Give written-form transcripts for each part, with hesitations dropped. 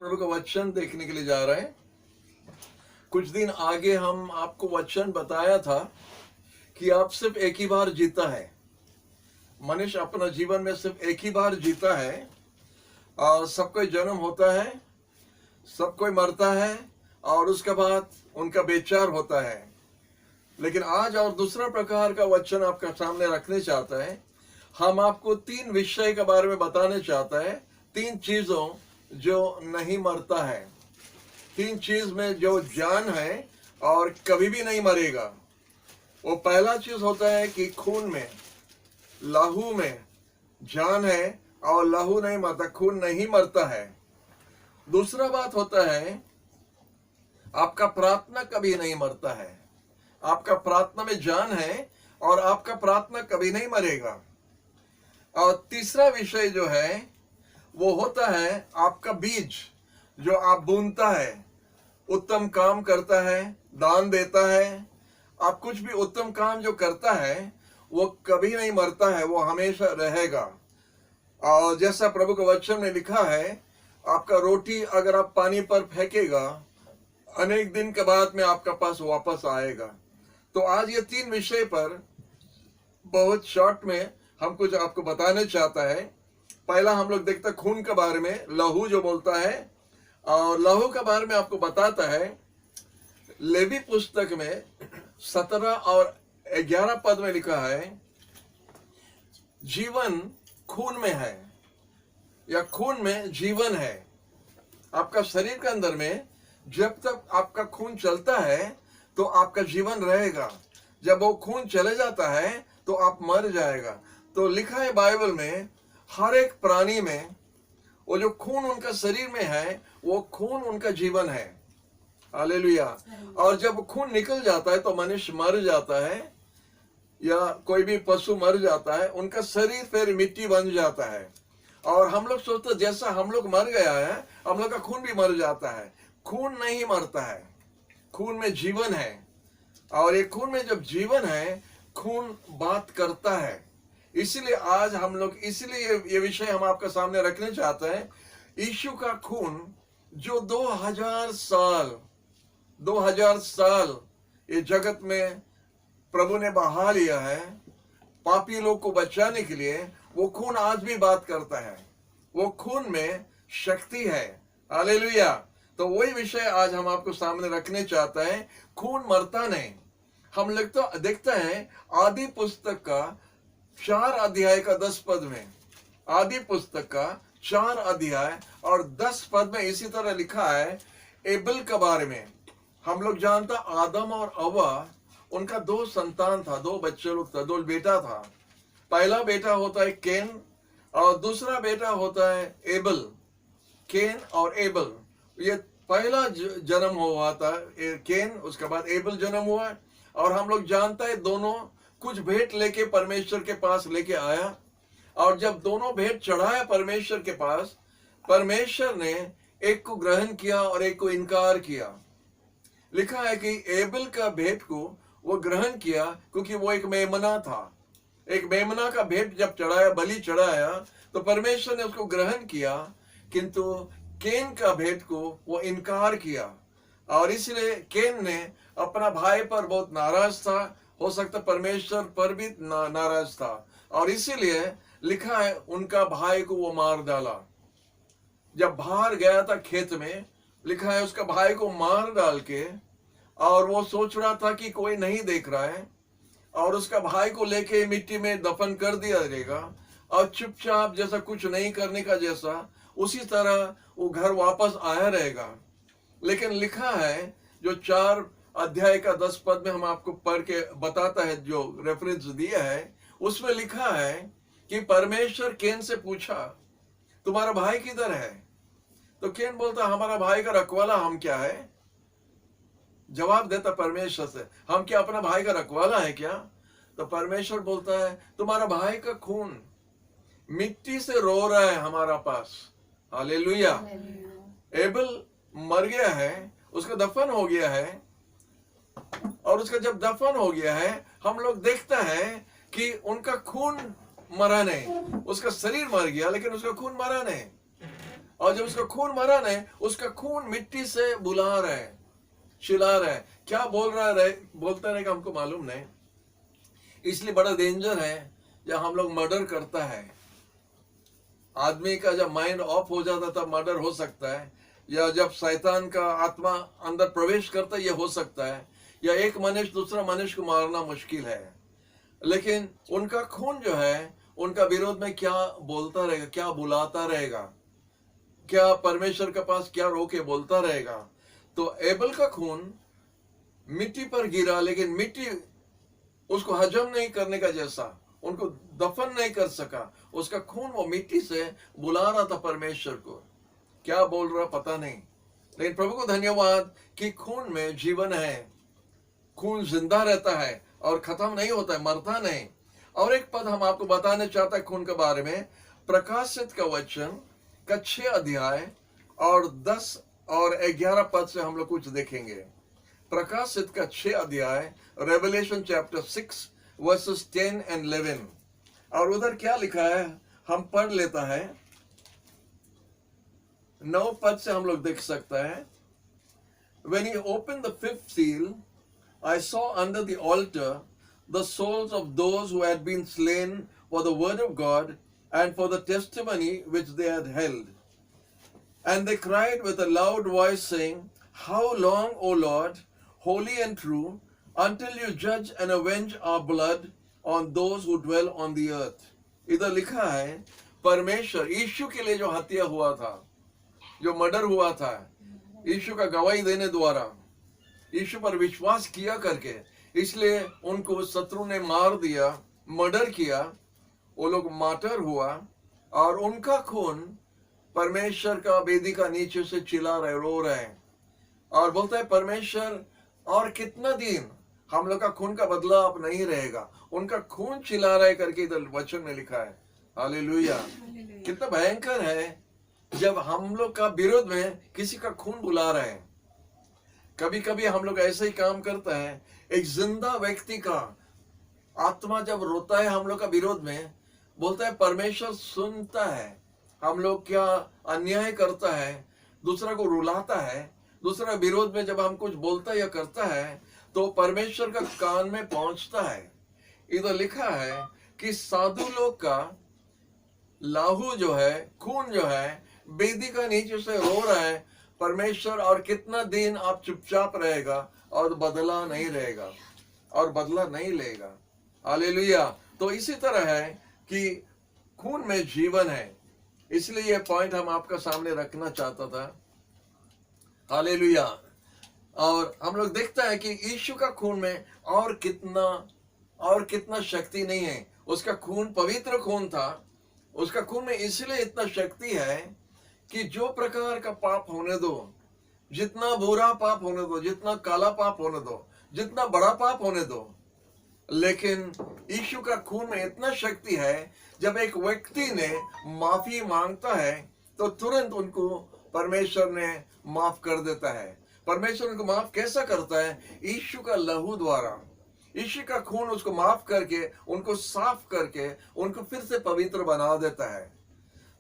प्रभु का वचन देखने के लिए जा रहे हैं। कुछ दिन आगे हम आपको वचन बताया था कि आप सिर्फ एक ही बार जीता है। मनुष्य अपना जीवन में सिर्फ एक ही बार जीता है और सब कोई जन्म होता है, सब कोई मरता है और उसके बाद उनका बेचार होता है। लेकिन आज और दूसरा प्रकार का वचन आपका सामने रखने चाहता है। हम आपको तीन विषय के बारे में बताने चाहता है, तीन चीजों जो नहीं मरता है, तीन चीज में जो जान है और कभी भी नहीं मरेगा। वो पहला चीज होता है कि खून में, लहू में जान है और लहू नहीं मरता, खून नहीं मरता है। दूसरा बात होता है आपका प्रार्थना कभी नहीं मरता है। आपका प्रार्थना में जान है और आपका प्रार्थना कभी नहीं मरेगा। और तीसरा विषय जो है वो होता है आपका बीज जो आप बुनता है, उत्तम काम करता है, दान देता है। आप कुछ भी उत्तम काम जो करता है वो कभी नहीं मरता है, वो हमेशा रहेगा। और जैसा प्रभु के वचन में लिखा है, आपका रोटी अगर आप पानी पर फेंकेगा, अनेक दिन के बाद में आपका पास वापस आएगा। तो आज ये तीन विषय पर बहुत शॉर्ट में हम कुछ आपको बताने चाहता है। पहला हम लोग देखते हैं खून के बारे में, लहू जो बोलता है, और लहू के बारे में आपको बताता है। लेवी पुस्तक में 17 और 11 पद में लिखा है, जीवन खून में है या खून में जीवन है। आपका शरीर के अंदर में जब तक आपका खून चलता है तो आपका जीवन रहेगा। जब वो खून चले जाता है तो आप मर जाएगा। तो लिखा है बाइबल में, हर एक प्राणी में वो जो खून उनका शरीर में है वो खून उनका जीवन है। हालेलुया। और जब खून निकल जाता है तो मनुष्य मर जाता है या कोई भी पशु मर जाता है, उनका शरीर फिर मिट्टी बन जाता है। और हम लोग सोचते जैसा हम लोग मर गया है, हम लोग का खून भी मर जाता है। खून नहीं मरता है, खून में जीवन है। और ये खून में जब जीवन है, खून बात करता है। इसीलिए आज हम लोग, इसीलिए ये विषय हम आपके सामने रखने चाहते हैं। यीशु का खून जो 2000 साल ये जगत में प्रभु ने बहा लिया है पापी लोग को बचाने के लिए, वो खून आज भी बात करता है। वो खून में शक्ति है। हालेलुया। तो वही विषय आज हम आपको सामने रखने चाहते हैं। खून मरता नहीं। हम लोग तो देखते हैं आदि पुस्तक का 4 अध्याय का 10 पद में, आदि पुस्तक का 4 अध्याय और 10 पद में इसी तरह लिखा है एबल के बारे में। हम लोग जानता आदम और हव्वा, उनका 2 संतान था, 2 बच्चे लोग था, 2 बेटा था। पहला बेटा होता है केन और दूसरा बेटा होता है एबल। केन और एबल, ये पहला जन्म हुआ था केन, उसके बाद एबल जन्म हुआ। और हम लोग जानता है दोनों कुछ भेंट लेके परमेश्वर के पास लेके आया। और जब दोनों भेंट चढ़ाया परमेश्वर के पास, परमेश्वर ने एक को ग्रहण किया और एक को इनकार किया। लिखा है कि एबल का भेंट को वो ग्रहण किया क्योंकि वो एक मेमना था। एक मेमना का भेंट जब चढ़ाया, बलि चढ़ाया, तो परमेश्वर ने उसको ग्रहण किया। किंतु केन का भेंट को वो इनकार किया और इसलिए केन ने अपना भाई पर बहुत नाराज था। हो सकता परमेश्वर पर भी नाराज था और इसीलिए लिखा है उनका भाई को वो मार डाला। जब बाहर गया था खेत में, लिखा है उसका भाई को मार डाल के, और वो सोच रहा था कि कोई नहीं देख रहा है और उसका भाई को लेके मिट्टी में दफन कर दिया जाएगा और चुपचाप जैसा कुछ नहीं करने का जैसा उसी तरह वो घर वापस आया रहेगा। लेकिन लिखा है जो 4 अध्याय का 10 पद में हम आपको पढ़ के बताता है, जो रेफरेंस दिया है, उसमें लिखा है कि परमेश्वर केन से पूछा तुम्हारा भाई किधर है? तो केन बोलता हमारा भाई का रखवाला हम क्या है? जवाब देता परमेश्वर से, हम क्या अपना भाई का रखवाला है क्या? तो परमेश्वर बोलता है तुम्हारा भाई का खून मिट्टी से रो रहा है हमारा पास। हालेलुया। एबल मर गया है, उसका दफन हो गया है, और उसका जब दफन हो गया है हम लोग देखता है कि उनका खून मरा नहीं। उसका शरीर मर गया लेकिन उसका खून मरा नहीं। और जब उसका खून मरा नहीं, उसका खून मिट्टी से बुला रहा है, चिल्ला रहा है, क्या बोल रहा है, बोलता रहेगा हमको मालूम नहीं। इसलिए बड़ा डेंजर है जब हम लोग मर्डर करता है। आदमी का जब माइंड ऑफ हो जाता तब मर्डर हो सकता है, या जब शैतान का आत्मा अंदर प्रवेश करता है ये हो सकता है, या एक मनुष्य दूसरा मनुष्य को मारना मुश्किल है। लेकिन उनका खून जो है उनका विरोध में क्या बोलता रहेगा, क्या बुलाता रहेगा, क्या परमेश्वर के पास क्या रोके बोलता रहेगा। तो एबल का खून मिट्टी पर गिरा, लेकिन मिट्टी उसको हजम नहीं करने का जैसा, उनको दफन नहीं कर सका। उसका खून वो मिट्टी से बुला रहा था परमेश्वर को, क्या बोल रहा पता नहीं। लेकिन प्रभु को धन्यवाद कि खून में जीवन है, खून जिंदा रहता है और खत्म नहीं होता है, मरता नहीं। और एक पद हम आपको बताने चाहता है खून के बारे में। प्रकाशित का वचन का 6 अध्याय और 10 और 11 पद से हम लोग कुछ देखेंगे। प्रकाशित का 6 अध्याय, रेवलेशन चैप्टर 6 वर्सेस 10 and 11। और उधर क्या लिखा है हम पढ़ लेता है। 9 पद से हम लोग देख सकता है। When he opened the 5th seal, I saw under the altar the souls of those who had been slain for the word of God and for the testimony which they had held. And they cried with a loud voice, saying, How long, O Lord, holy and true, until you judge and avenge our blood on those who dwell on the earth? इधर लिखा है परमेश्वर यीशु के लिए जो हत्या हुआ था, जो मर्डर हुआ था, यीशु का गवाही देने द्वारा, यीशु पर विश्वास किया करके, इसलिए उनको शत्रु ने मार दिया, मर्डर किया, वो लोग मार्टर हुआ और उनका खून परमेश्वर का वेदी का नीचे से चिल्ला रहे, रो रहे और बोलता है परमेश्वर और कितना दिन हम लोग का खून का बदला अब नहीं रहेगा। उनका खून चिल्ला रहे करके इधर वचन में लिखा है। हालेलुया। कितना भयंकर है जब हम लोग का विरोध में किसी का खून बुला रहे हैं। कभी कभी हम लोग ऐसे ही काम करता है, एक जिंदा व्यक्ति का आत्मा जब रोता है हम लोग का विरोध में, बोलता है परमेश्वर सुनता है हम लोग क्या अन्याय करता है, दूसरा को रुलाता है, दूसरा विरोध में जब हम कुछ बोलता या करता है तो परमेश्वर का कान में पहुंचता है। इधर लिखा है कि साधु लोग का लाहू जो है, खून जो है, वेदी का नीचे से रो रहा है, परमेश्वर और कितना दिन आप चुपचाप रहेगा और बदला नहीं रहेगा और बदला नहीं लेगा। हालेलुया। तो इसी तरह है कि खून में जीवन है, इसलिए ये पॉइंट हम आपका सामने रखना चाहता था। हालेलुया। और हम लोग देखता है कि यीशु का खून में और कितना शक्ति नहीं है। उसका खून पवित्र खून था, उसका खून में इसलिए इतना शक्ति है कि जो प्रकार का पाप होने दो, जितना बुरा पाप होने दो, जितना काला पाप होने दो, जितना बड़ा पाप होने दो, लेकिन यीशु का खून में इतना शक्ति है, जब एक व्यक्ति ने माफी मांगता है तो तुरंत उनको परमेश्वर ने माफ कर देता है। परमेश्वर उनको माफ कैसा करता है? यीशु का लहू द्वारा। यीशु का खून उसको माफ करके, उनको साफ करके, उनको फिर से पवित्र बना देता है।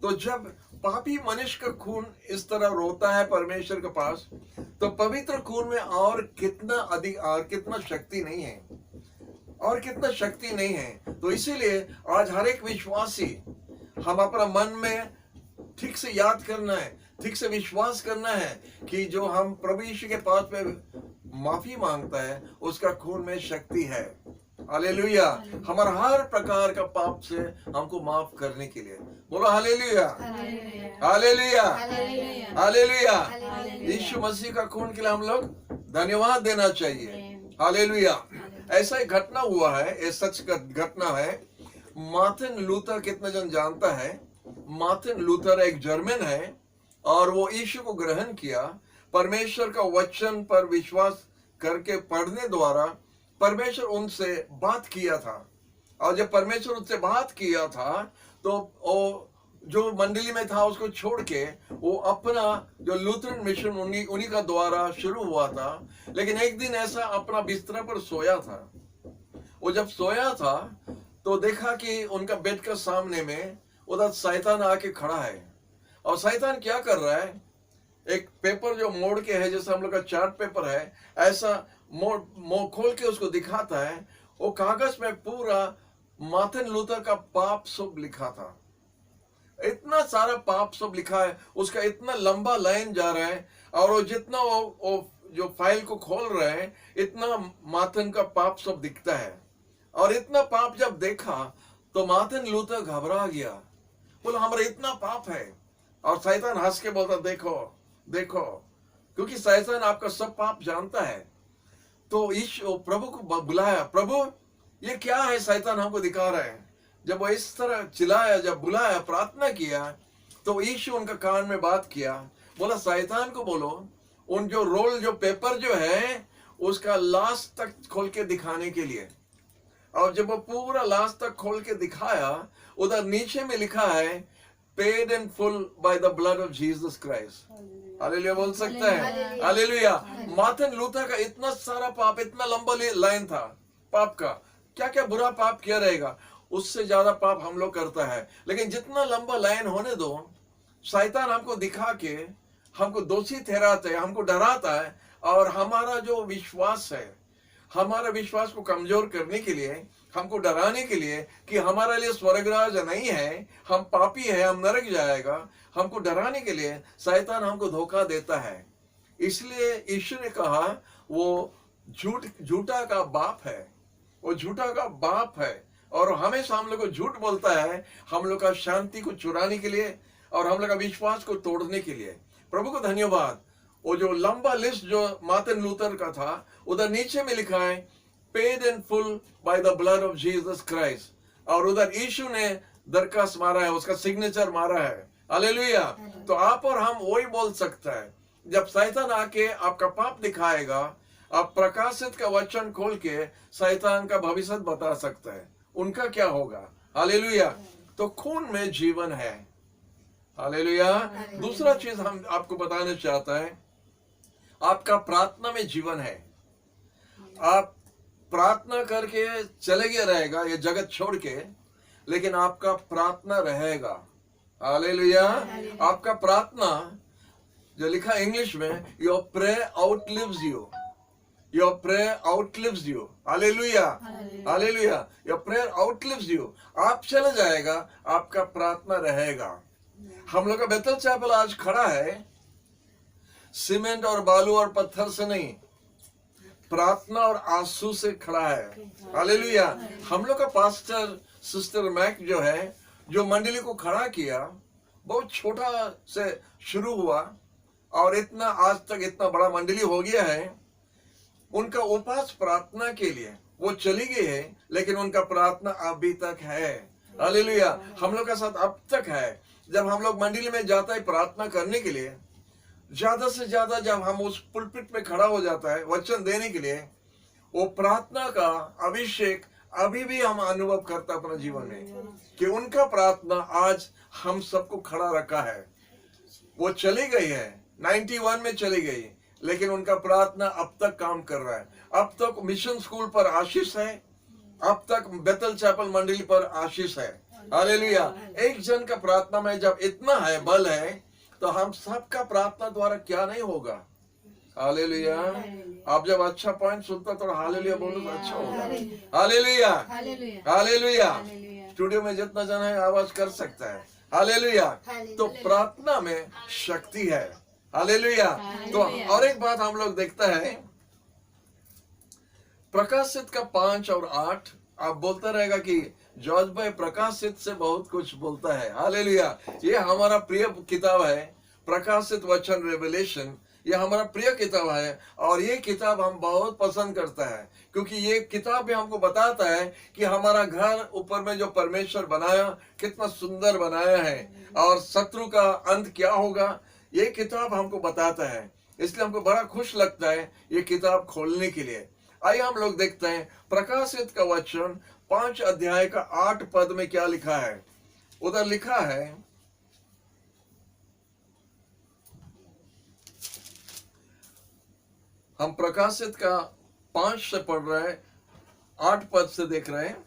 तो जब पापी मनुष्य का खून इस तरह रोता है परमेश्वर के पास, तो पवित्र खून में और कितना अधिक और कितना शक्ति नहीं है, और कितना शक्ति नहीं है। तो इसीलिए आज हर एक विश्वासी, हम अपना मन में ठीक से याद करना है, ठीक से विश्वास करना है कि जो हम प्रभु यीशु के पास में माफी मांगता है उसका खून में शक्ति है। हालेलुया। हमारा हर प्रकार का पाप से हमको माफ करने के लिए। बोलो हालेलुया, हालेलुया, हालेलुया। यीशु मसीह का खून के लिए हम लोग धन्यवाद देना चाहिए। हालेलुया। ऐसा एक घटना हुआ है, ये सच का घटना है। मार्टिन लूथर, कितना जन जानता है? मार्टिन लूथर एक जर्मन है और वो यीशु को ग्रहण किया। परमेश्वर का वचन पर विश्वास करके पढ़ने द्वारा परमेश्वर उनसे बात किया था, और जब परमेश्वर उनसे बात किया था तो वो जो मंडली में था उसको छोड़ के वो अपना जो लूथरन मिशन उन्हीं का द्वारा शुरू हुआ था। लेकिन एक दिन ऐसा अपना बिस्तर पर सोया था। वो जब सोया था तो देखा कि उनका बेड का सामने में उधर शैतान आके खड़ा है और शैतान क्या कर रहा है, एक पेपर जो मोड़ के है, जैसे हम लोग का चार्ट पेपर है, ऐसा मोड़ खोल के उसको दिखाता है। वो कागज में पूरा मार्टिन लूथर का पाप सब लिखा था, इतना सारा पाप सब लिखा है, उसका इतना लंबा लाइन जा रहा है, और वो जितना वो जो फाइल को खोल रहे हैं, इतना मार्टिन का पाप सब दिखता है। और इतना पाप जब देखा तो मार्टिन लूथर घबरा गया, बोला हमारा इतना पाप है। और शैतान हंस के बोलता देखो देखो, क्योंकि शैतान आपका सब पाप जानता है। तो ईश्वर प्रभु को बुलाया, प्रभु ये क्या है शैतान हमको दिखा रहा है। जब वो इस तरह चिल्लाया, जब बुलाया, प्रार्थना किया, तो ईश्वर उनका कान में बात किया, बोला शैतान को बोलो उन जो रोल जो पेपर जो है उसका लास्ट तक खोल के दिखाने के लिए। और जब वो पूरा लास्ट तक खोल के दिखाया, उधर नीचे में लिखा है paid in full by the blood of Jesus Christ. Hallelujah बोल सकता है, हालेलुया। मार्टिन लूथर का इतना सारा पाप, इतना लंबा लाइन था पाप का, क्या क्या बुरा पाप किया रहेगा, उससे ज्यादा पाप हम लोग करता है। लेकिन जितना लंबा लाइन होने दो, शैतान हमको दिखा के हमको दोषी ठहराता है, हमको डराता है, और हमारा जो विश्वास है, हमारा विश्वास को कमजोर करने के लिए, हमको डराने के लिए कि हमारे लिए स्वर्गराज नहीं है, हम पापी है, हम नरक जाएगा, हमको डराने के लिए शैतान हमको धोखा देता है। इसलिए ईश्वर ने कहा वो झूठा का बाप है, वो झूठा का बाप है, और हमेशा हम लोग को झूठ बोलता है, हम लोग का शांति को चुराने के लिए और हम लोग का विश्वास को तोड़ने के लिए। प्रभु को धन्यवाद। वो जो लंबा लिस्ट जो मार्टिन लूथर का था, उधर नीचे में लिखा है paid in full by the blood of Jesus Christ, और उधर यीशु ने दरखास्त मारा है, उसका सिग्नेचर मारा है। हालेलुया। तो आप और हम वही बोल सकता है, जब शैतान आके आपका पाप दिखाएगा, आप प्रकाशित का वचन खोल के शैतान का भविष्य बता सकता है, उनका क्या होगा। हालेलुया। तो खून में जीवन है। हालेलुया। दूसरा चीज हम आपको बताना चाहता है, आपका प्रार्थना में जीवन है। आप प्रार्थना करके चले गए रहेगा ये जगत छोड़ के, लेकिन आपका प्रार्थना रहेगा। हालेलुया। आपका प्रार्थना जो लिखा इंग्लिश में, your prayer outlives you, your prayer outlives you. Hallelujah, hallelujah. Your prayer outlives you. आप चले जाएगा, आपका प्रार्थना रहेगा। हम लोग का बेथल चैपल आज खड़ा है सीमेंट और बालू और पत्थर से नहीं, प्रार्थना और आंसू से खड़ा है। हालेलुया। हम लोग का पास्टर सिस्टर मैक जो है, जो मंडली को खड़ा किया, बहुत छोटा से शुरू हुआ और इतना आज तक इतना बड़ा मंडली हो गया है। उनका उपास प्रार्थना के लिए वो चली गई है, लेकिन उनका प्रार्थना अभी तक है। हालेलुया। हम लोग का साथ अब तक है। जब हम लोग मंडली में जाता है प्रार्थना करने के लिए, ज्यादा से ज्यादा जब हम उस पुलपिट में खड़ा हो जाता है वचन देने के लिए, वो प्रार्थना का अभिषेक अभी भी हम अनुभव करता अपने जीवन में, कि उनका प्रार्थना आज हम सबको खड़ा रखा है। वो चली गई है, 91 में चली गई, लेकिन उनका प्रार्थना अब तक काम कर रहा है। अब तक मिशन स्कूल पर आशीष है, अब तक बेथल चैपल मंडली पर आशीष है। हालेलुया। एक जन का प्रार्थना में जब इतना है, बल है, तो हम सबका प्रार्थना द्वारा क्या नहीं होगा। हालेलुया। आप जब अच्छा पॉइंट सुनता तो हालेलुया बोलो तो अच्छा होगा। Hallelujah, hallelujah. स्टूडियो में जितना जन है आवाज कर सकता है। हालेलुया। तो प्रार्थना में शक्ति है। हालेलुया। तो और एक बात हम लोग देखते हैं, प्रकाशित का 5 और 8, आप बोलता रहेगा कि जॉर्ज भाई प्रकाशित से बहुत कुछ बोलता है। हालेलुया। ये हमारा प्रिय किताब है, प्रकाशित वचन रेवलेशन। ये हमारा प्रिय किताब है, और ये किताब हम बहुत पसंद करता है, क्योंकि ये किताब भी हमको बताता है कि हमारा घर ऊपर में जो परमेश्वर बनाया कितना सुंदर बनाया है, और शत्रु का अंत क्या होगा, ये किताब हमको बताता है। इसलिए हमको बड़ा खुश लगता है ये किताब खोलने के लिए। आइए हम लोग देखते हैं प्रकाशित का वचन 5 अध्याय का 8 पद में क्या लिखा है। उधर लिखा है, हम प्रकाशित का 5 से पढ़ रहे हैं, 8 पद से देख रहे हैं।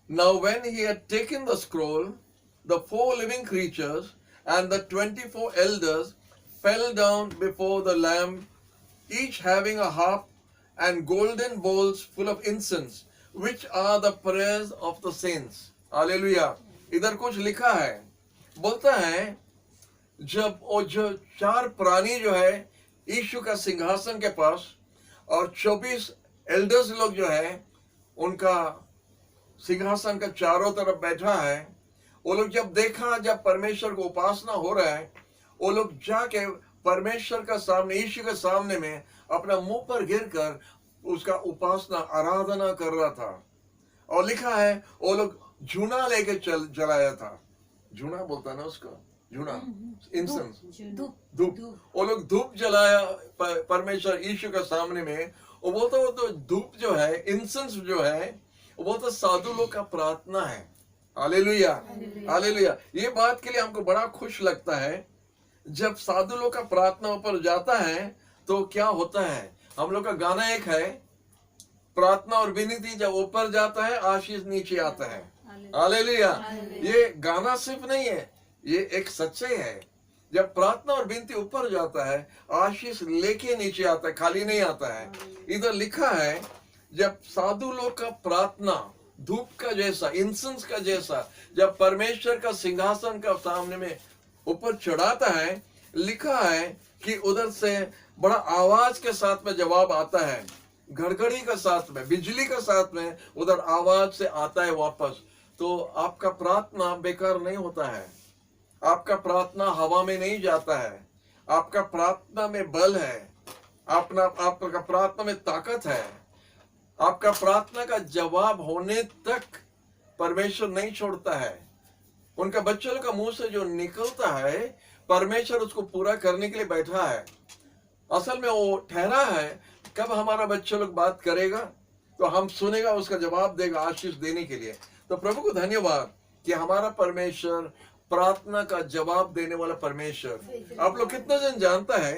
Now when he had taken the scroll, the four living creatures and the 24 elders fell down before the Lamb, each having a harp and golden bowls full of incense, which are the prayers of the saints. Hallelujah. इधर कुछ लिखा है, बोलता है जब वो जो चार प्राणी जो है यीशु का सिंहासन के पास और 24 एल्डर्स लोग जो है उनका सिंहासन का चारों तरफ बैठा है, वो लोग जब देखा जब परमेश्वर को उपासना हो रहा है, वो लोग जाके परमेश्वर का सामने यीशु के सामने में अपना मुंह पर गिरकर उसका उपासना आराधना कर रहा था। और लिखा है वो लोग जूना लेके जलाया था। जूना बोलता ना उसको, जूना, इंसेंस, धूप। वो लोग धूप जलाया परमेश्वर यीशु के सामने में। वो बोलता वो तो धूप जो है, इंसेंस जो है, वो बोलता साधु लोग का प्रार्थना है। Hallelujah, hallelujah. ये बात के लिए हमको बड़ा खुश लगता है जब साधु लोग का प्रार्थना ऊपर जाता है तो क्या होता है। हम लोग का गाना एक है, प्रार्थना और विनती जब ऊपर जाता है आशीष नीचे आता है। हालेलुया। ये गाना सिर्फ नहीं है, ये एक सच्चाई है। जब प्रार्थना और विनती ऊपर जाता है आशीष लेके नीचे आता है, खाली नहीं आता है। इधर लिखा है जब साधु लोग का प्रार्थना धूप का जैसा, इंसेंस का जैसा जब परमेश्वर का सिंहासन का सामने में ऊपर चढ़ाता है, लिखा है कि उधर से बड़ा आवाज के साथ में जवाब आता है, घड़घड़ी के साथ में, बिजली के साथ में उधर आवाज से आता है वापस। तो आपका प्रार्थना बेकार नहीं होता है, आपका प्रार्थना हवा में नहीं जाता है, आपका प्रार्थना में बल है, आपका प्रार्थना में ताकत है। आपका प्रार्थना का जवाब होने तक परमेश्वर नहीं छोड़ता है। उनका बच्चों का मुंह से जो निकलता है परमेश्वर उसको पूरा करने के लिए बैठा है। असल में वो ठहरा है कब हमारा बच्चा लोग बात करेगा तो हम सुनेगा, उसका जवाब देगा आशीष देने के लिए। तो प्रभु को धन्यवाद कि हमारा परमेश्वर प्रार्थना का जवाब देने वाला परमेश्वर। आप लोग कितना जन जानता है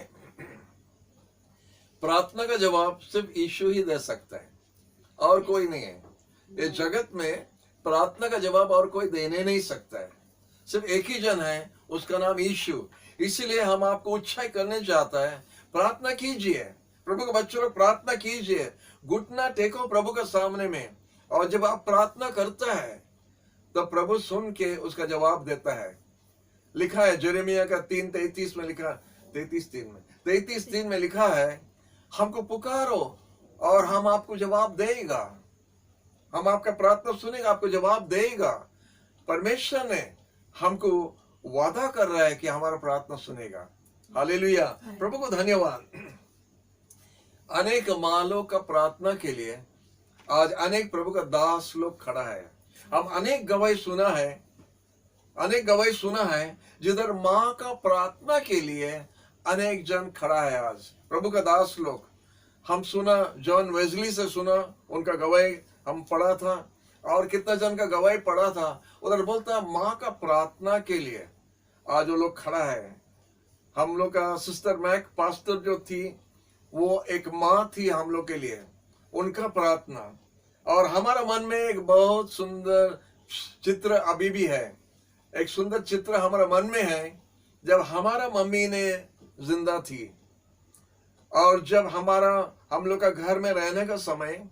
प्रार्थना का जवाब सिर्फ यीशु ही दे सकता है और कोई नहीं है। ये जगत में प्रार्थना का जवाब और कोई देने नहीं सकता है, सिर्फ एक ही जन है, उसका नाम यीशु। इसीलिए हम आपको उत्साह करने चाहता है, प्रार्थना कीजिए, प्रभु के बच्चों लोग प्रार्थना कीजिए, घुटना टेको प्रभु के सामने में। और जब आप प्रार्थना करता है तो प्रभु सुन के उसका जवाब देता है। लिखा है यिर्मयाह का 3:33 में लिखा, 33:3 में लिखा है, हमको पुकारो और हम आपको जवाब देगा, हम आपका प्रार्थना सुनेगा, आपको जवाब देगा। परमेश्वर ने हमको वादा कर रहा है कि हमारा प्रार्थना सुनेगा। हालेलुया, प्रभु को धन्यवाद। अनेक मालों का प्रार्थना के लिए आज अनेक प्रभु का दास लोग खड़ा है। हम अनेक गवाही सुना है जिधर माँ का प्रार्थना के लिए अनेक जन खड़ा है। आज प्रभु का दास लोग हम सुना, जॉन वेस्ली से सुना, उनका गवाही हम पढ़ा था और कितना जन का गवाही पढ़ा था। उधर बोलता माँ का प्रार्थना के लिए आज वो लोग खड़ा है। हम लोग का सिस्टर मैक पास्टर जो थी वो एक माँ थी हम लोग के लिए, उनका प्रार्थना। और हमारा मन में एक बहुत सुंदर चित्र अभी भी है, एक सुंदर चित्र हमारा मन में है जब हमारा मम्मी ने जिंदा थी और जब हम लोग का घर में रहने का समय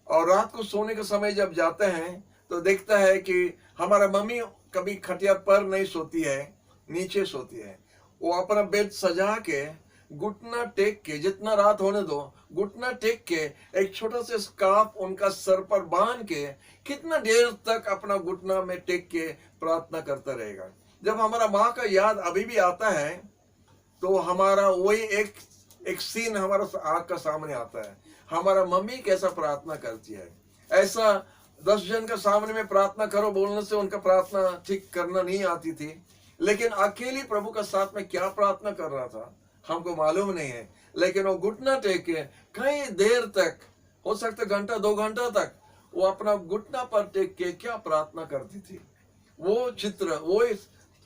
और रात को सोने का समय जब जाते हैं तो देखता है कि हमारा मम्मी कभी खटिया पर नहीं सोती है, नीचे सोती है। वो अपना बेड सजा के घुटना टेक के, जितना रात होने दो, घुटना टेक के एक छोटा सा स्कार्फ उनका सर पर बांध के कितना देर तक अपना घुटना में टेक के प्रार्थना करता रहेगा। जब हमारा माँ का याद अभी भी आता है तो हमारा वही एक सीन हमारा आंख का सामने आता है, हमारा मम्मी कैसा प्रार्थना करती है। ऐसा 10 जन का सामने में प्रार्थना करो बोलने से उनका प्रार्थना ठीक करना नहीं आती थी, लेकिन अकेली प्रभु का साथ में क्या प्रार्थना कर रहा था हमको मालूम नहीं है। लेकिन वो घुटना टेक के कई देर तक, हो सकता घंटा 2 घंटा तक, वो अपना घुटना पर टेक के क्या प्रार्थना करती थी। वो चित्र, वो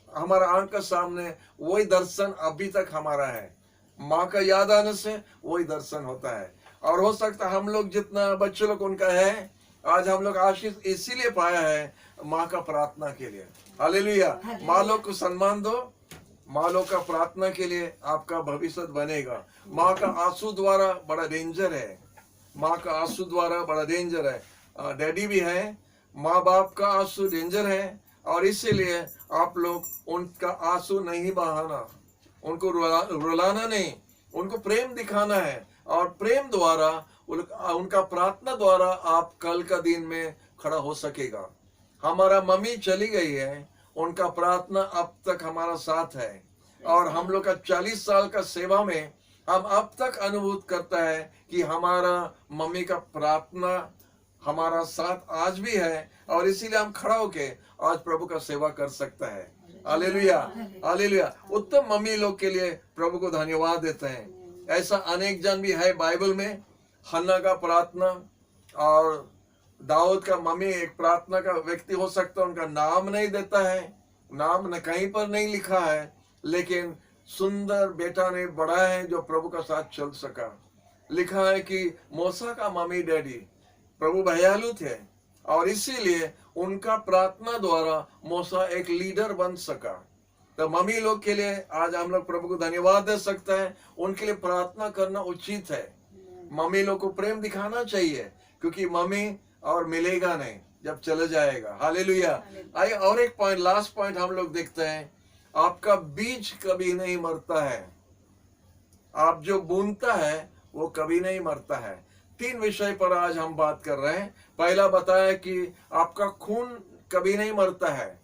हमारा आंख का सामने, वही दर्शन अभी तक हमारा है। माँ का याद आने से वही दर्शन होता है। और हो सकता हम लोग जितना बच्चे लोग उनका है आज हम लोग आशीष इसीलिए पाया है माँ का प्रार्थना के लिए। हालेलुया। माँ लोग को सम्मान दो, माँ लोग का प्रार्थना के लिए आपका भविष्य बनेगा। माँ का आंसू द्वारा बड़ा डेंजर है, माँ का आंसू द्वारा बड़ा डेंजर है। डैडी भी है, माँ बाप का आंसू डेंजर है, और इसीलिए आप लोग उनका आंसू नहीं बहाना, उनको रुलाना नहीं, उनको प्रेम दिखाना है। और प्रेम द्वारा उनका प्रार्थना द्वारा आप कल का दिन में खड़ा हो सकेगा। हमारा मम्मी चली गई है, उनका प्रार्थना अब तक हमारा साथ है, और हम लोग का 40 साल का सेवा में हम अब तक अनुभूत करता है कि हमारा मम्मी का प्रार्थना हमारा साथ आज भी है, और इसीलिए हम खड़ा होके आज प्रभु का सेवा कर सकता है। Hallelujah, hallelujah. उत्तम मम्मी लोग के लिए प्रभु को धन्यवाद देते हैं। ऐसा अनेक जन भी है बाइबल में। हन्ना का प्रार्थना और दाऊद का मम्मी एक प्रार्थना का व्यक्ति हो सकता है, उनका नाम नहीं देता है, नाम न कहीं पर नहीं लिखा है, लेकिन सुंदर बेटा ने बड़ा है जो प्रभु का साथ चल सका। लिखा है कि मूसा का मम्मी डैडी प्रभु भयालु थे, और इसीलिए उनका प्रार्थना द्वारा मूसा एक लीडर बन सका। तो मम्मी लोग के लिए आज हम लोग प्रभु को धन्यवाद दे सकते हैं। उनके लिए प्रार्थना करना उचित है। मम्मी लोग को प्रेम दिखाना चाहिए, क्योंकि मम्मी और मिलेगा नहीं जब चले जाएगा। हालेलुया। आइए और एक पॉइंट, लास्ट पॉइंट हम लोग देखते हैं। आपका बीज कभी नहीं मरता है, आप जो बुनता है वो कभी नहीं मरता है। 3 विषय पर आज हम बात कर रहे हैं। पहला बताया कि आपका खून कभी नहीं मरता है,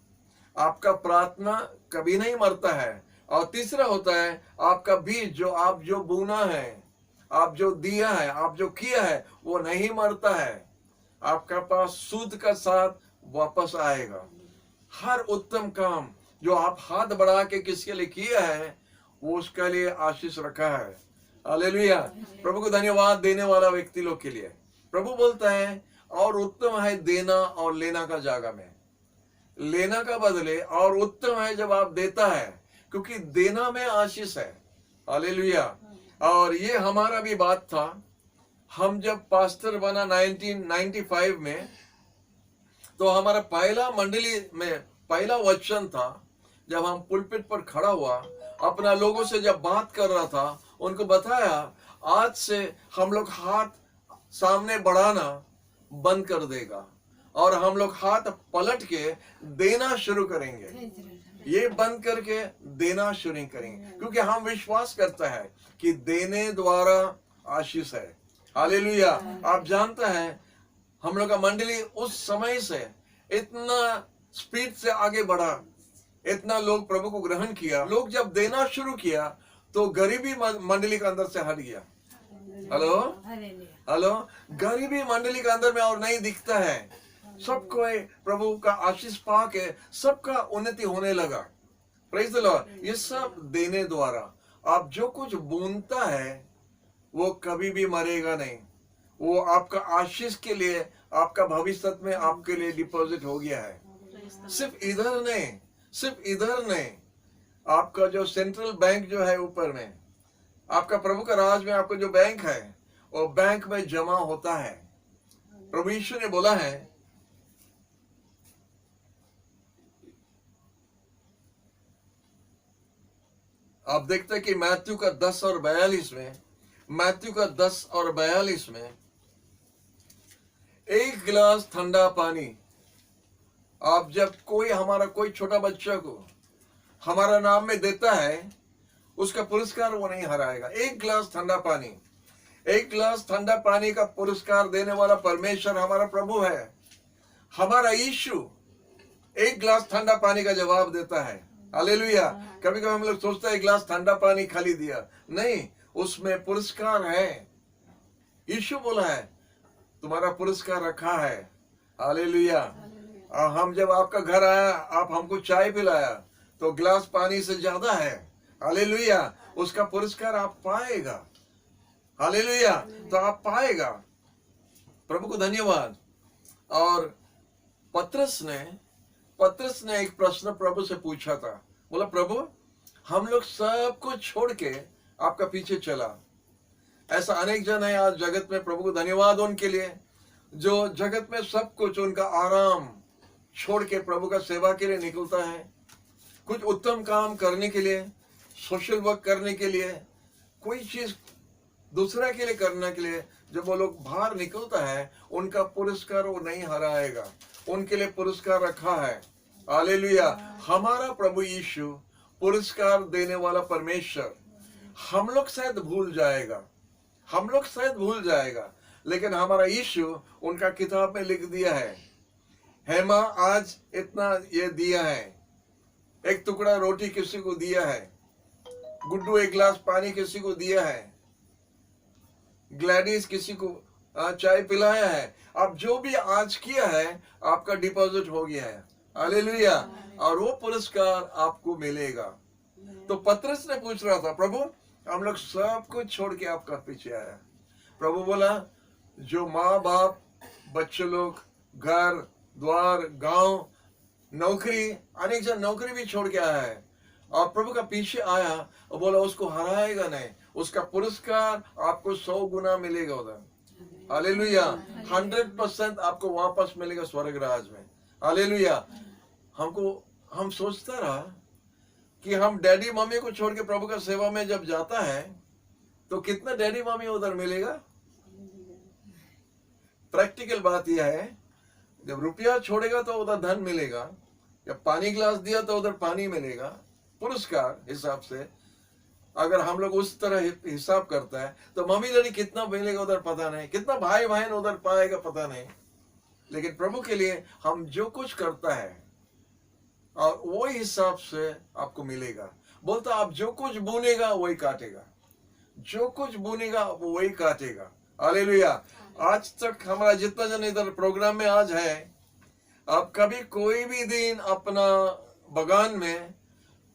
आपका प्रार्थना कभी नहीं मरता है, और तीसरा होता है आपका बीज जो आप जो बुना है, आप जो दिया है, आप जो किया है वो नहीं मरता है, आपका पास सूद का साथ वापस आएगा। हर उत्तम काम जो आप हाथ बढ़ा के किसके लिए किया है वो उसके लिए आशीष रखा है। हालेलुया। प्रभु को धन्यवाद देने वाला व्यक्ति लोग के लिए प्रभु बोलता है, और उत्तम है देना और लेना का जागा में, लेना का बदले, और उत्तम है जब आप देता है, क्योंकि देना में आशीष है। हालेलुया। और ये हमारा भी बात था। हम जब पास्टर बना 1995 में, तो हमारा पहला मंडली में पहला वचन था, जब हम पुलपिट पर खड़ा हुआ, अपना लोगों से जब बात कर रहा था, उनको बताया आज से हम लोग हाथ सामने बढ़ाना बंद कर देगा, और हम लोग हाथ पलट के देना शुरू करेंगे। ये बंद करके देना शुरू करेंगे, क्योंकि हम विश्वास करता है कि देने द्वारा आशीष है। हालेलुया। आप जानते हैं हम लोग का मंडली उस समय से इतना स्पीड से आगे बढ़ा, इतना लोग प्रभु को ग्रहण किया। लोग जब देना शुरू किया तो गरीबी मंडली के अंदर से हट गया। Hello hello. गरीबी मंडली के अंदर में और नहीं दिखता है। सबको प्रभु का आशीष पा के सबका उन्नति होने लगा। Praise the Lord. ये सब देने द्वारा आप जो कुछ बुनता है वो कभी भी मरेगा नहीं, वो आपका आशीष के लिए, आपका भविष्य में आपके लिए डिपॉजिट हो गया है। सिर्फ इधर नहीं, सिर्फ इधर नहीं, आपका जो सेंट्रल बैंक जो है ऊपर में, आपका प्रभु का राज में आपका जो बैंक है वो बैंक में जमा होता है। प्रभु यीशु ने बोला है, आप देखते हैं कि मैथ्यू का 10 और 42 में, मैथ्यू का 10 और 42 में, एक गिलास ठंडा पानी आप जब कोई हमारा कोई छोटा बच्चा को हमारा नाम में देता है, उसका पुरस्कार वो नहीं हराएगा। एक गिलास ठंडा पानी, एक गिलास ठंडा पानी का पुरस्कार देने वाला परमेश्वर हमारा प्रभु है। हमारा यीशु एक गिलास ठंडा पानी का जवाब देता है। हालेलुया। कभी कभी हम लोग सोचते हैं एक गिलास ठंडा पानी खाली दिया, नहीं, उसमें पुरस्कार है। यीशु बोला है तुम्हारा पुरस्कार रखा है। हालेलुया। हम जब आपका घर आया, आप हमको चाय पिलाया, तो गिलास पानी से ज्यादा है। हालेलुया। उसका पुरस्कार आप पाएगा। हालेलुया। तो आप पाएगा। प्रभु को धन्यवाद। और पतरस ने एक प्रश्न प्रभु से पूछा था। बोला, प्रभु हम लोग सब कुछ छोड़ के आपका पीछे चला। ऐसा अनेक जन है आज जगत में, प्रभु को धन्यवाद उनके लिए। जो जगत में सब कुछ उनका आराम छोड़ के प्रभु का सेवा के लिए निकलता है, कुछ उत्तम काम करने के लिए, सोशल वर्क करने के लिए, कोई चीज दूसरा के लिए करने के लिए जब वो लोग बाहर निकलता है, उनका पुरस्कार वो नहीं हराएगा, उनके लिए पुरस्कार रखा है। हालेलुया। हमारा प्रभु यीशु पुरस्कार देने वाला परमेश्वर हम लोग शायद भूल जाएगा, हम लोग शायद भूल जाएगा, लेकिन हमारा यीशु उनका किताब में लिख दिया है। हेमा आज इतना ये दिया है, एक टुकड़ा रोटी किसी को दिया है, गुड्डू एक गिलास पानी किसी को दिया है, ग्लैडिस किसी को चाय पिलाया है। अब जो भी आज किया है आपका डिपॉजिट हो गया है। हालेलुया। और वो पुरस्कार आपको मिलेगा। तो पतरस ने पूछ रहा था, प्रभु हम लोग सब कुछ छोड़ के आपका पीछे आया। प्रभु बोला, जो माँ बाप, बच्चे लोग, घर द्वार, गांव, नौकरी, अनेक जन नौकरी भी छोड़ के आया है और प्रभु का पीछे आया और बोला उसको हराएगा नहीं, उसका पुरस्कार आपको 100 गुना मिलेगा उधर। हालेलुया। 100% आपको वापस मिलेगा स्वर्ग राज में। हालेलुया। हम सोचता रहा कि हम डैडी मम्मी को छोड़ के प्रभु का सेवा में जब जाता है तो कितना डैडी मम्मी उधर मिलेगा। प्रैक्टिकल बात यह है, जब रुपया छोड़ेगा तो उधर धन मिलेगा, जब पानी गिलास दिया तो उधर पानी मिलेगा। पुरस्कार हिसाब से अगर हम लोग उस तरह हिसाब करता है तो मम्मी डैडी कितना मिलेगा उधर पता नहीं, कितना भाई बहन उधर पाएगा पता नहीं। लेकिन प्रभु के लिए हम जो कुछ करता है और वही हिसाब से आपको मिलेगा। बोलता आप जो कुछ बुनेगा वही काटेगा, जो कुछ बुनेगा वो वही काटेगा। हालेलुया। आज तक हमारा जितना जन इधर प्रोग्राम में आज है, आप कभी कोई भी दिन अपना बगान में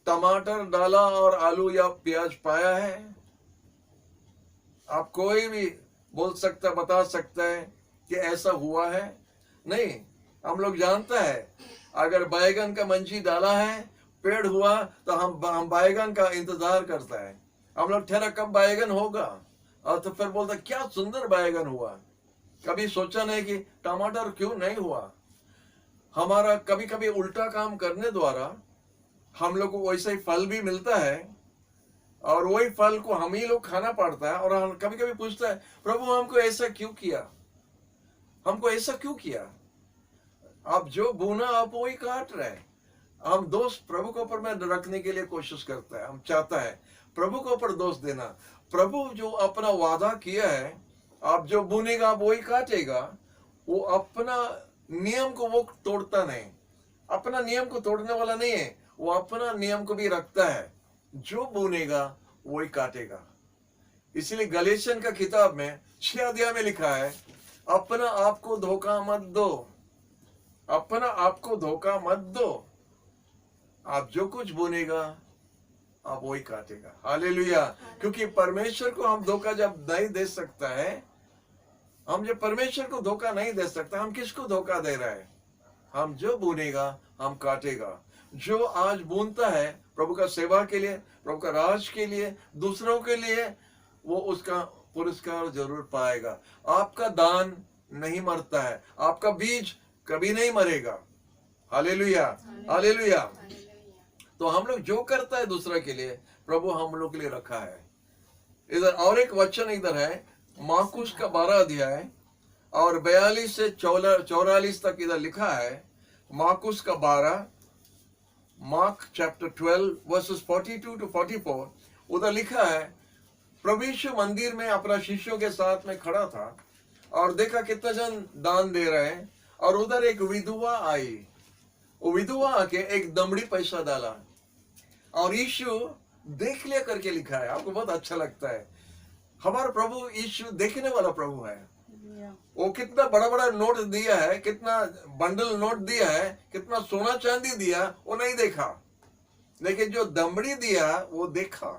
टमाटर डाला और आलू या प्याज पाया है? आप कोई भी बोल सकता, बता सकता है कि ऐसा हुआ है? नहीं। हम लोग जानता है अगर बैगन का मंजी डाला है, पेड़ हुआ, तो हम बैगन का इंतजार करता है। हम लोग ठहरा कब बैगन होगा, और तो फिर बोलता क्या सुंदर बैगन हुआ। कभी सोचा नहीं कि टमाटर क्यों नहीं हुआ। हमारा कभी कभी उल्टा काम करने द्वारा हम लोग को वैसा ही फल भी मिलता है और वही फल को हम ही लोग खाना पड़ता है। और हम कभी कभी पूछता है, प्रभु हमको ऐसा क्यों किया, हमको ऐसा क्यों किया। आप जो बुना आप वही काट रहे हैं। हम दोष प्रभु के ऊपर में रखने के लिए कोशिश करता है, हम चाहता है प्रभु के ऊपर दोष देना। प्रभु जो अपना वादा किया है, आप जो बुनेगा आप वही काटेगा। वो अपना नियम को वो तोड़ता नहीं, अपना नियम को तोड़ने वाला नहीं है, वो अपना नियम को भी रखता है। जो बुनेगा वही काटेगा। इसलिए गलेशियन का किताब में 6 अध्याय में लिखा है, अपना आप को धोखा मत दो, अपना आप को धोखा मत दो। आप जो कुछ बुनेगा आप वही काटेगा। हालेलुया। क्योंकि परमेश्वर को हम धोखा जब नहीं दे सकता है, हम जब परमेश्वर को धोखा नहीं दे सकता, हम किसको धोखा दे रहे हैं। हम जो बुनेगा हम काटेगा। जो आज बुनता है प्रभु का सेवा के लिए, प्रभु का राज के लिए, दूसरों के लिए, वो उसका पुरस्कार जरूर पाएगा। आपका दान नहीं मरता है, आपका बीज कभी नहीं मरेगा। हालेलुया। हालेलुया। तो हम लोग जो करता है दूसरा के लिए, प्रभु हम लोग के लिए रखा है। इधर और एक वचन इधर है, मार्कुस का 12 अध्याय और 42 से 44 तक इधर लिखा है। मार्कुस का 12, मार्क चैप्टर 12 वर्सेस 42 to 44, उधर लिखा है, प्रभु यीशु मंदिर में अपना शिष्यों के साथ में खड़ा था और देखा कितना जन दान दे रहे हैं। और उधर एक विधवा आई, वो विधवा आके एक दमड़ी पैसा डाला और यीशु देख लिया करके लिखा है। आपको बहुत अच्छा लगता है। हमारा प्रभु यीशु देखने वाला प्रभु है। वो कितना बड़ा बड़ा नोट दिया है, कितना बंडल नोट दिया है, कितना सोना चांदी दिया, वो नहीं देखा, लेकिन जो दमड़ी दिया वो देखा।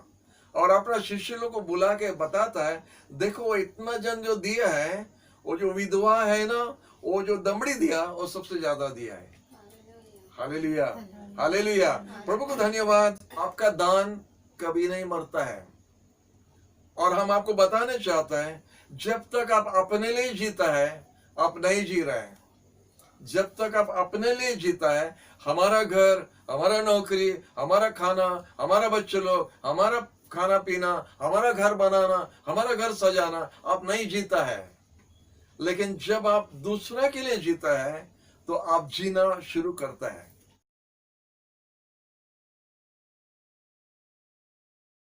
और अपना शिष्य लोग को बुला के बताता है, देखो वो इतना जन जो दिया है, वो जो विधवा है ना, वो जो दमड़ी दिया वो सबसे ज्यादा दिया है। हालेलुया। हालेलुया। प्रभु को धन्यवाद। आपका दान कभी नहीं मरता है। और हम आपको बताने चाहते हैं, जब तक आप अपने लिए जीता है, आप नहीं जी रहे हैं। जब तक आप अपने लिए जीता है, हमारा घर, हमारा नौकरी, हमारा खाना, हमारा बच्चे लोग, हमारा खाना पीना, हमारा घर बनाना, हमारा घर सजाना, आप नहीं जीता है। लेकिन जब आप दूसरा के लिए जीता है तो आप जीना शुरू करता है।